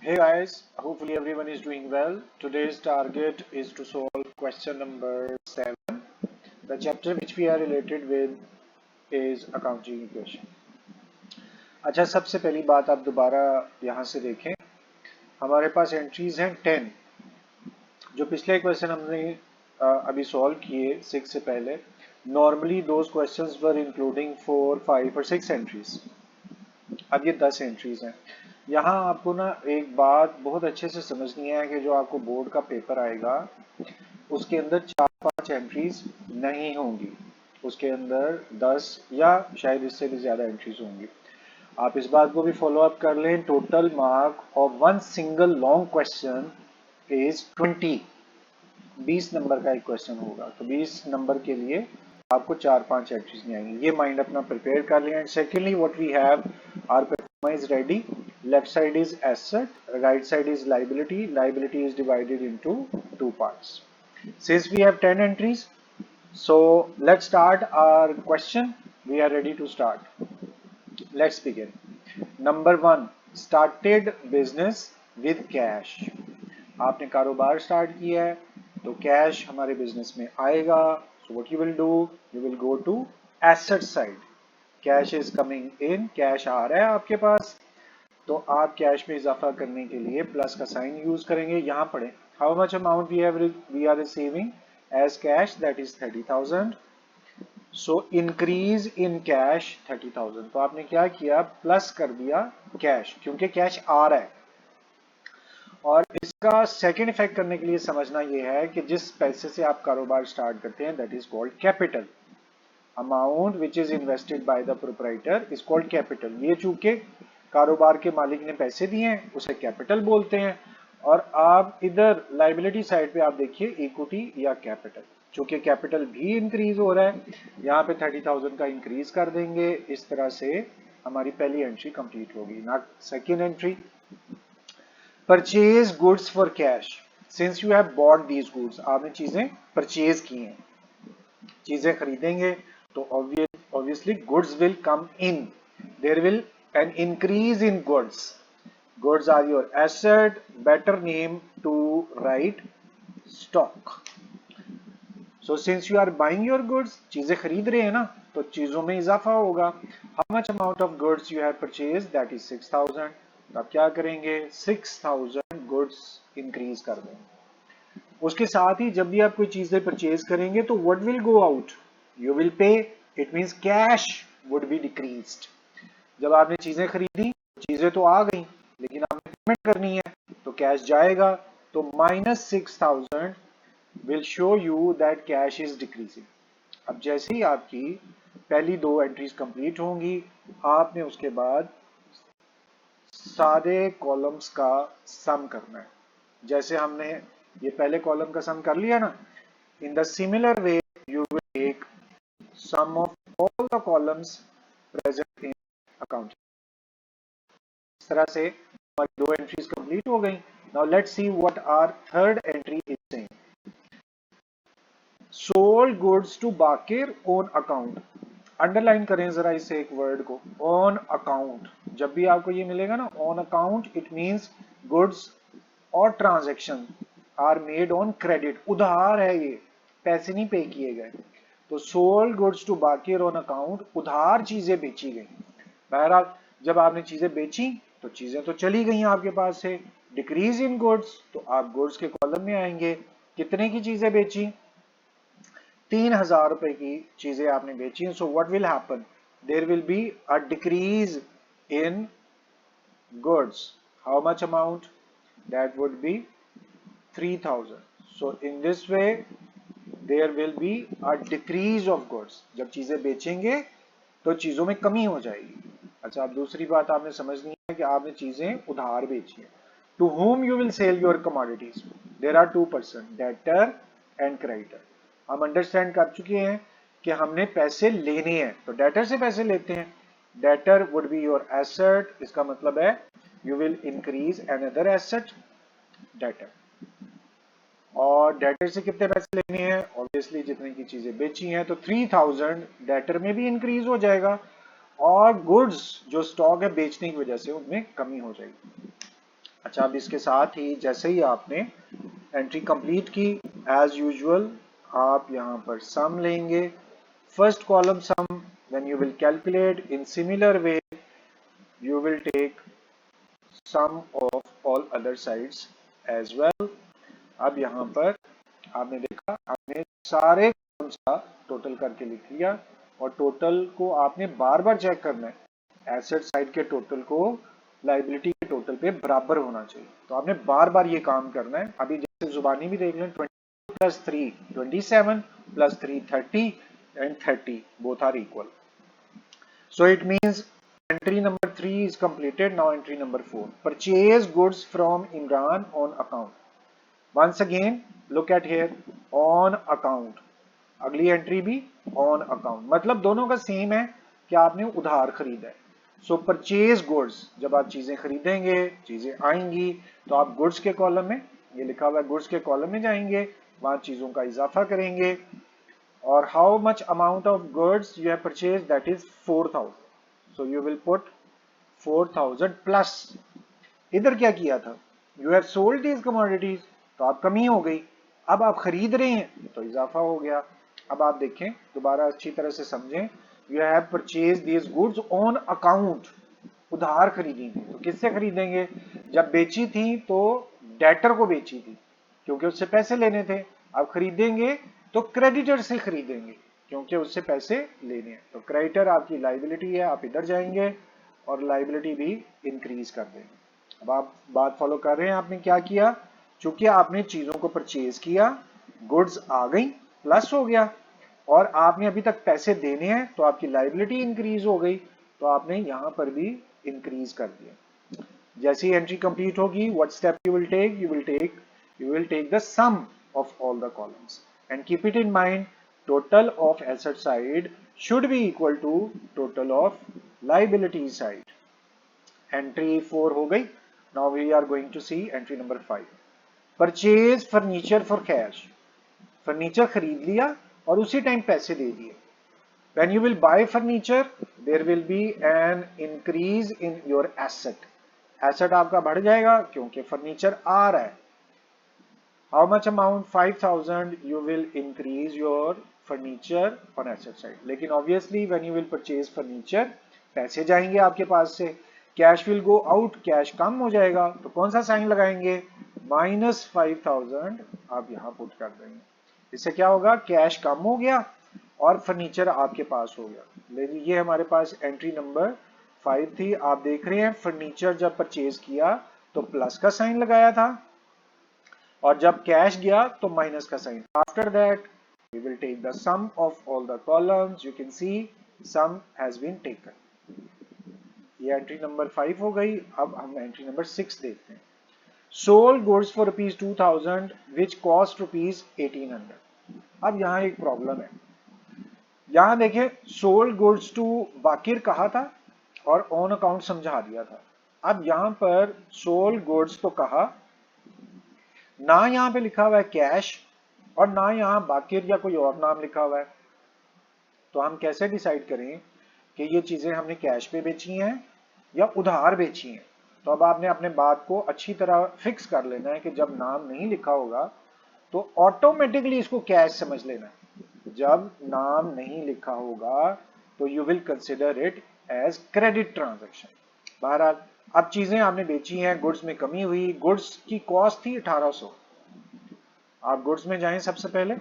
Hey guys, hopefully everyone is doing well. Today's target is to solve question number 7. The chapter which we are related with is accounting equation. अच्छा, सबसे पहली बात आप दोबारा यहाँ से देखें, हमारे पास एंट्रीज हैं 10। जो पिछले क्वेश्चन हमने अभी सॉल्व किए 6 से पहले, normally those questions were including 4, 5 और 6 एंट्रीज। अब ये 10 एंट्रीज हैं। यहाँ आपको ना एक बात बहुत अच्छे से समझनी है कि जो आपको बोर्ड का पेपर आएगा उसके अंदर 4-5 एंट्रीज नहीं होंगी, उसके अंदर 10 या शायद इससे भी ज्यादा एंट्रीज होंगी। आप इस बात को भी फॉलो अप कर लें। Total mark of one single long question is 20। 20 number का एक क्वेश्चन होगा, तो 20 नंबर के लिए आपको 4-5 एंट्रीज नहीं आएंगी। ये माइंड अपना प्रिपेयर कर लिया। And secondly what we have, our proforma is ready. Left side is asset, right side is liability. Liability is divided into two parts. Since we have 10 entries, so let's start our question. We are ready to start. Let's begin. Number 1, started business with cash. आपने कारोबार start किया है तो cash हमारे business में आएगा। So what you will do, you will go to asset side. Cash is coming in, cash आ रहा है आपके पास, तो आप कैश में इजाफा करने के लिए प्लस का साइन यूज करेंगे। यहां पढ़े how much amount we are receiving as cash, that is 30,000। So increase in cash 30,000। तो आपने क्या किया, प्लस कर दिया कैश, क्योंकि कैश आ रहा है। और इसका सेकेंड इफेक्ट करने के लिए समझना यह है कि जिस पैसे से आप कारोबार स्टार्ट करते हैं that is called capital. Amount which is invested by the proprietor is called capital. ये चूंकि कारोबार के मालिक ने पैसे दिए हैं उसे कैपिटल बोलते हैं। और आप इधर लाइबिलिटी साइड पे आप देखिए इक्विटी या कैपिटल, चूंकि कैपिटल भी इंक्रीज हो रहा है, यहाँ पे 30,000 का इंक्रीज कर देंगे। इस तरह से हमारी पहली एंट्री कंप्लीट होगी। ना second entry, purchase goods for cash. Since you have bought these goods, आपने चीजें परचेज की हैं, चीजें खरीदेंगे तो obviously goods will come in. There will an increase in goods. Goods are your asset. Better name to write stock. So since you are buying your goods, चीजें खरीद रहे हैं ना, तो चीजों में इजाफा होगा। How much amount of goods you have purchased? That is 6,000. तो आप क्या करेंगे, 6,000 goods increase कर देंगे। उसके साथ ही जब भी आप कोई चीजें परचेज करेंगे तो what will go out? You will pay. It means cash would be decreased. जब आपने चीजें खरीदी, चीजें तो आ गई लेकिन आपने पेमेंट करनी है तो कैश जाएगा। तो -6,000 will show you that cash is decreasing. अब जैसे ही आपकी पहली दो एंट्रीज कंप्लीट होंगी, आपने उसके बाद सारे कॉलम्स का सम करना है। जैसे हमने ये पहले कॉलम का सम कर लिया ना, in the similar way you will take sum of all the columns present in account. इस तरह से हमारी दो एंट्रीज कंप्लीट हो गई। Now let's see what our third entry is saying. Sold goods to Bakir on account. Underline करें जरा इस एक वर्ड को, ऑन अकाउंट। जब भी आपको ये मिलेगा ना on account, it means goods और transaction are made on credit. उधार है ये, पैसे नहीं पे किए गए। तो sold goods to Bakir on account, उधार चीजें बेची गई। बहरहाल जब आपने चीजें बेची तो चीजें तो चली गई आपके पास से। डिक्रीज इन गुड्स, तो आप गुड्स के कॉलम में आएंगे। कितने की चीजें बेची, 3,000 रुपए की चीजें आपने बेची। So what will happen, there will be a decrease in goods. How much amount, that would be 3,000. So in this way there will be a decrease of goods. जब चीजें बेचेंगे तो चीजों में कमी हो जाएगी। अच्छा, अब दूसरी बात आपने समझनी है कि आपने चीजें उधार बेची है। To whom you will sell your commodities? There are two person, debtor and creditor. हम अंडरस्टैंड कर चुके हैं कि हमने पैसे लेने हैं तो डेटर से पैसे लेते हैं। Debtor would be your asset, इसका मतलब है you will increase another asset debtor. और डेटर से कितने पैसे लेने हैं, ऑब्वियसली जितने की चीजें बेची हैं, तो 3,000 डेटर में भी इंक्रीज हो जाएगा और गुड्स जो स्टॉक है बेचने की वजह से उनमें कमी हो जाएगी। अच्छा, अब इसके साथ ही जैसे ही आपने एंट्री कंप्लीट की, एज यूजुअल आप यहाँ पर सम लेंगे, first column sum, when you will calculate in similar way you will take sum of all other sides as well. अब यहाँ पर आपने देखा, आपने सारे कॉलम्स का टोटल करके लिख लिया और टोटल को आपने बार बार चेक करना है, एसेट साइड के टोटल को लाइबिलिटी के टोटल पे बराबर होना चाहिए, तो आपने बार बार ये काम करना है। अभी जैसे जुबानी भी देख लें, 22 + 3 27 + 3 30 and 30 both are equal. So it means entry number 3 is completed. Now entry number 4. Purchase goods from Imran on account. Once again, look at here, on account. अगली एंट्री भी ऑन अकाउंट, मतलब दोनों का सेम है कि आपने उधार खरीदा है। सो परचेज गुड्स, जब आप चीजें खरीदेंगे, चीजें आएंगी, तो आप गुड्स के कॉलम में, ये लिखा हुआ है गुड्स के कॉलम में जाएंगे, वहां चीजों का इजाफा करेंगे, और how much amount of goods you have purchased, that is 4000, so you will put 4000 plus. इधर क्या किया था, you have sold these commodities, तो आप कमी हो गई, अब आप खरीद रहे हैं तो इजाफा हो गया। अब आप देखें, दोबारा अच्छी तरह से समझें, you have purchased these goods on account, उधार खरीदी थी, तो किससे खरीदेंगे, जब बेची थी तो डेटर को बेची थी क्योंकि उससे पैसे लेने थे, अब खरीदेंगे तो क्रेडिटर से खरीदेंगे क्योंकि उससे पैसे लेने हैं, तो क्रेडिटर आपकी लाइबिलिटी है, आप इधर जाएंगे और लाइबिलिटी भी इंक्रीज कर देंगे। अब आप बात फॉलो कर रहे हैं, आपने क्या किया, चूंकि आपने चीजों को परचेज किया, गुड्स आ गई, प्लस हो गया, और आपने अभी तक पैसे देने हैं तो आपकी लाइबिलिटी इंक्रीज हो गई, तो आपने यहां पर भी इंक्रीज कर दिया। जैसी एंट्री कंप्लीट होगी, what step you will take, you will take the sum of all the columns and keep it in mind, total of asset side should be equal to total of liability side. Entry 4 हो गई। Now we are going to see entry number 5. Purchase furniture for cash. Furniture खरीद लिया और उसी time पैसे दे दिए। When you will buy furniture, there will be an increase in your asset. Asset आपका बढ़ जाएगा क्योंकि फर्नीचर आ रहा है। How much amount, 5000, you will increase your furniture on asset side. लेकिन obviously when you will purchase furniture, पैसे जाएंगे आपके पास से, cash will go out, cash कम हो जाएगा, तो कौन सा साइन लगाएंगे, -5000 आप यहाँ पुट कर देंगे। इससे क्या होगा, कैश कम हो गया और फर्नीचर आपके पास हो गया। लेकिन ये हमारे पास एंट्री नंबर 5 थी। आप देख रहे हैं फर्नीचर जब परचेज किया तो प्लस का साइन लगाया था और जब कैश गया तो माइनस का sign. After that we will take the sum of all the columns, you can see sum has been taken. ये एंट्री नंबर 5 हो गई। अब हम एंट्री नंबर 6 देखते हैं। Sold goods for ₹2000 which cost ₹1800। अब यहाँ एक प्रॉब्लम है, यहां देखें सोल्ड गुड्स टू बाकिर कहा था और ऑन अकाउंट समझा दिया था। अब यहां पर सोल्ड गुड्स तो कहा, ना यहां पे लिखा हुआ है कैश और ना यहां बाकिर या कोई और नाम लिखा हुआ है, तो हम कैसे डिसाइड करें कि ये चीजें हमने कैश पे बेची हैं या उधार बेची हैं। तो अब आपने अपने बात को अच्छी तरह फिक्स कर लेना है कि जब नाम नहीं लिखा होगा तो ऑटोमेटिकली इसको कैश समझ लेना है, जब नाम नहीं लिखा होगा तो you will consider it as credit transaction. बहरहाल अब चीजें आपने बेची हैं, गुड्स में कमी हुई, गुड्स की कॉस्ट थी 1800। आप गुड्स में जाएं सबसे पहले,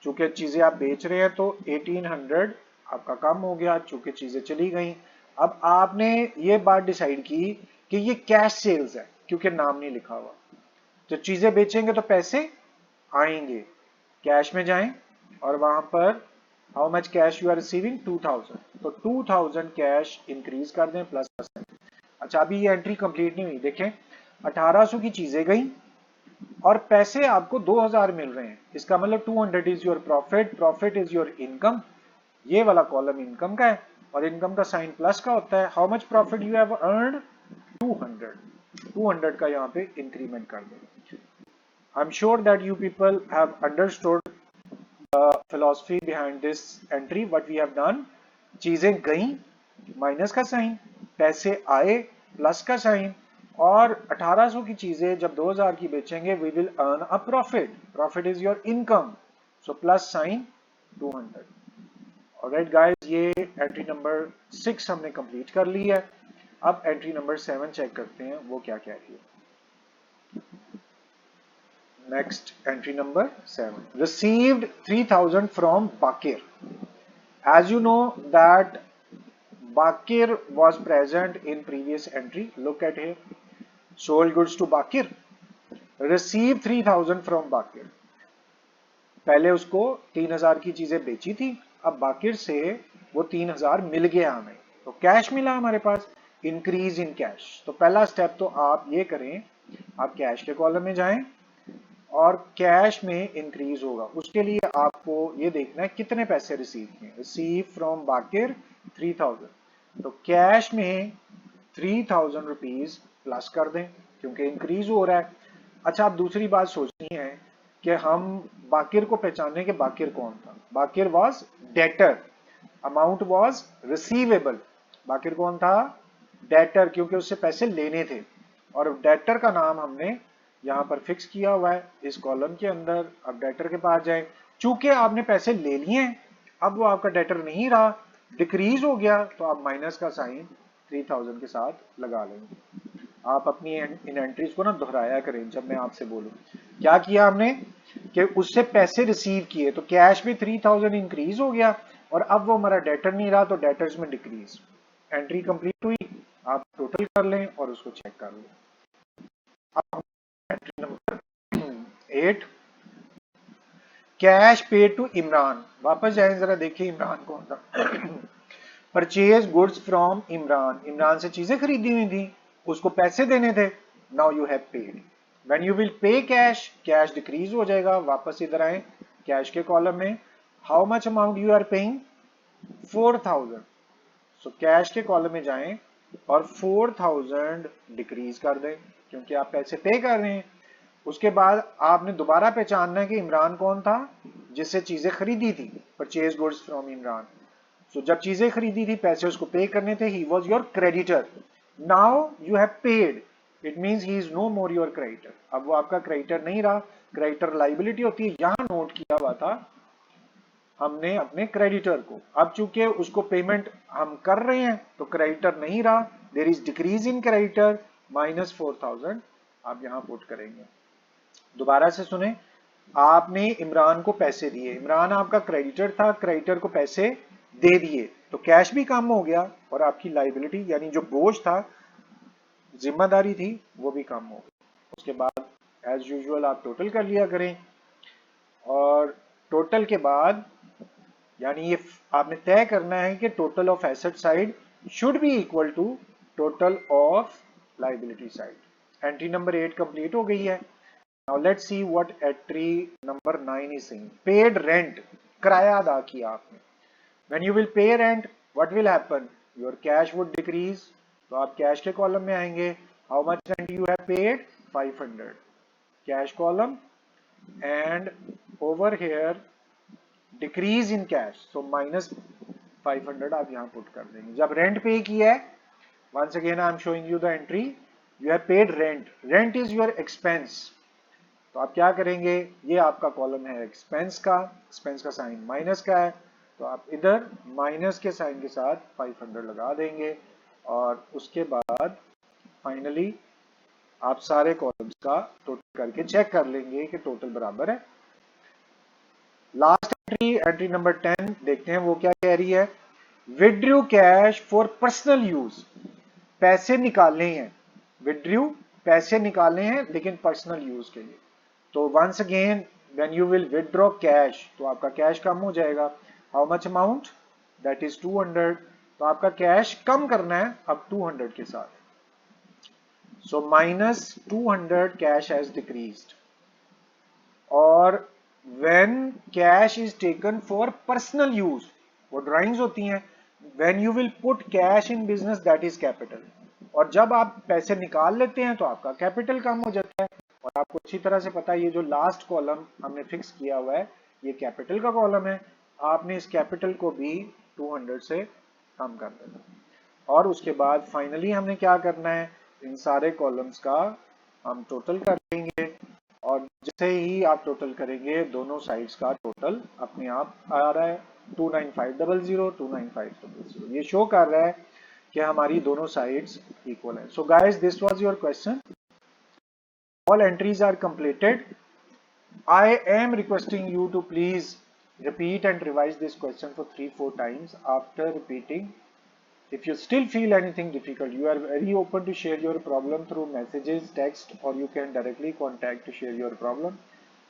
चूंकि चीजें आप बेच रहे हैं तो 1800 आपका कम हो गया चूंकि चीजें चली गई। अब आपने ये बात डिसाइड की कि ये कैश सेल्स है क्योंकि नाम नहीं लिखा हुआ, तो चीजें बेचेंगे तो पैसे आएंगे। कैश में जाएं और वहां पर how much cash you are receiving 2000, तो 2000 कैश इंक्रीज कर दें प्लस। अच्छा अभी ये एंट्री कंप्लीट नहीं हुई, देखें 1800 की चीजें गई और पैसे आपको 2000 मिल रहे हैं, इसका मतलब 200 is your profit, profit is your income. ये वाला कॉलम इनकम का है और इनकम का साइन प्लस का होता है। How much profit you have earned, 200, 200 का यहाँ पे इंक्रीमेंट कर दो। I am sure that you people have understood philosophy behind this entry, what we have done। चीजें गई माइनस का साइन, पैसे आए प्लस का साइन, और 1800 की चीजें जब 2000 की बेचेंगे we will earn a profit, profit is your income, so plus sign 200। Alright guys, ये एंट्री नंबर 6 हमने कंप्लीट कर ली है। अब एंट्री नंबर 7 चेक करते हैं वो क्या कह रही है। Next entry number 7, received 3000 from Bakir. As you know that Bakir was present in previous entry. Look at here. Sold goods to Bakir. Received 3000 from Bakir. पहले उसको 3000 की चीजें बेची थी, अब बाकिर से वो 3000 मिल गया हमें, तो कैश मिला हमारे पास, इंक्रीज इन कैश। तो पहला स्टेप तो आप ये करें, आप कैश के कॉलम में जाएं और कैश में इंक्रीज होगा। उसके लिए आपको ये देखना है कितने पैसे रिसीव किए। रिसीव फ्रॉम बाकिर 3000, तो कैश में 3000 रुपीज प्लस कर दें क्योंकि इंक्रीज हो रहा है। अच्छा, आप दूसरी बात सोचनी है कि हम बाकिर को पहचाने कि बाकिर कौन था। Bakir was debtor, amount was receivable. Bakir कौन था? डेटर, क्योंकि उससे पैसे लेने थे और डेटर का नाम हमने यहां पर फिक्स किया हुआ है इस कॉलम के अंदर। अब डेटर के पास जाए, चूंकि आपने पैसे ले लिए हैं, अब वो आपका डेटर नहीं रहा, डिक्रीज हो गया, तो आप माइनस का साइन 3000 के साथ लगा लेंगे। आप अपनी इन एंट्रीज को ना दोहराया करें। जब मैं आपसे बोलूं क्या किया हमने कि उससे पैसे रिसीव किए, तो कैश में 3000 इंक्रीज हो गया और अब वो हमारा डेटर नहीं रहा, तो डेटर्स में डिक्रीज। एंट्री कंप्लीट हुई, आप टोटल कर लें और उसको चेक कर लें। अब entry number 8, cash pay to Imran. वापस जाए जरा, देखिए इमरान कौन था। Purchase goods from Imran, Imran से चीजें खरीदी हुई थी, उसको पैसे देने थे। Now you have paid. When you will pay cash, cash decrease हो जाएगा। वापस इधर आए कैश के कॉलम में, how much amount you are paying? 4000। So cash के कॉलम में जाएं और 4000 डिक्रीज कर दें क्योंकि आप पैसे पे कर रहे हैं। उसके बाद आपने दोबारा पहचानना है कि इमरान कौन था जिससे चीजें खरीदी थी। Purchase goods from Imran, so जब चीजें खरीदी थी पैसे उसको पे करने थे, he was your creditor. Now you have paid, it means he is no more your creditor. अब वो आपका क्रेडिटर नहीं रहा, क्रेडिटर लाइबिलिटी होती है, यहां नोट किया हुआ था हमने अपने क्रेडिटर को। अब चूंकि उसको पेमेंट हम कर रहे हैं तो क्रेडिटर नहीं रहा, there is decrease in creditor, minus 4000 आप यहां पुट करेंगे। दोबारा से सुने, आपने इमरान को पैसे दिए, इमरान आपका क्रेडिटर था, क्रेडिटर को पैसे दे दिए, तो कैश भी कम हो गया और आपकी लाइबिलिटी यानी जो बोझ था, जिम्मेदारी थी, वो भी कम हो गई। उसके बाद एज यूजुअल आप टोटल कर लिया करें और टोटल के बाद यानी ये आपने तय करना है कि total of asset side should be equal to total of liability side. Entry number 8 complete हो गई है। Now let's see what entry number 9 is saying. Paid rent, किराया अदा किया आपने। When you will pay rent, what will happen? Your cash would decrease. तो आप cash के कॉलम में आएंगे। How much rent you have paid? 500. Cash column and over here decrease in cash. So minus 500 आप यहाँ पुट कर देंगे। जब रेंट पे किया है, once again I am showing you the entry. You have paid rent. Rent is your expense. तो आप क्या करेंगे, ये आपका कॉलम है एक्सपेंस का, एक्सपेंस का साइन माइनस का है, तो आप इधर माइनस के साइन के साथ 500 लगा देंगे और उसके बाद फाइनली आप सारे कॉलम्स का टोटल करके चेक कर लेंगे कि टोटल बराबर है। लास्ट एंट्री, एंट्री नंबर 10 देखते हैं वो क्या कह रही है। Withdrew cash for personal use, पैसे निकालने हैं, विड्रू पैसे निकालने हैं लेकिन पर्सनल यूज के लिए। तो once again when you will withdraw cash, तो आपका कैश कम हो जाएगा। How much amount? That is 200। तो आपका कैश कम करना है अब 200 के साथ। So minus 200 cash has decreased. और when cash is taken for personal use, वो ड्राइंग्स होती हैं, when you will put cash in business that is capital. और जब आप पैसे निकाल लेते हैं तो आपका कैपिटल कम हो जाता है। और आपको अच्छी तरह से पता है ये जो लास्ट कॉलम हमने फिक्स किया हुआ है ये कैपिटल का कॉलम है, आपने इस कैपिटल को भी 200 से कम कर देना। और उसके बाद फाइनली हमने क्या करना है इन सारे कॉलम्स का हम टोटल करेंगे और जैसे ही आप टोटल करेंगे दोनों साइड्स का टोटल अपने आप आ रहा है 29500 29500 ये शो कर रहा है कि हमारी दोनों साइड्स इक्वल है. So guys this was your question. All entries are completed. I am requesting you to please repeat and revise this question for 3-4 times. After repeating, if you still feel anything difficult, you are very open to share your problem through messages, text, or you can directly contact to share your problem.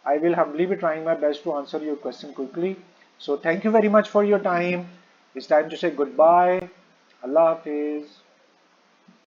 I will humbly be trying my best to answer your question quickly. So thank you very much for your time. It's time to say goodbye. Allah Hafiz.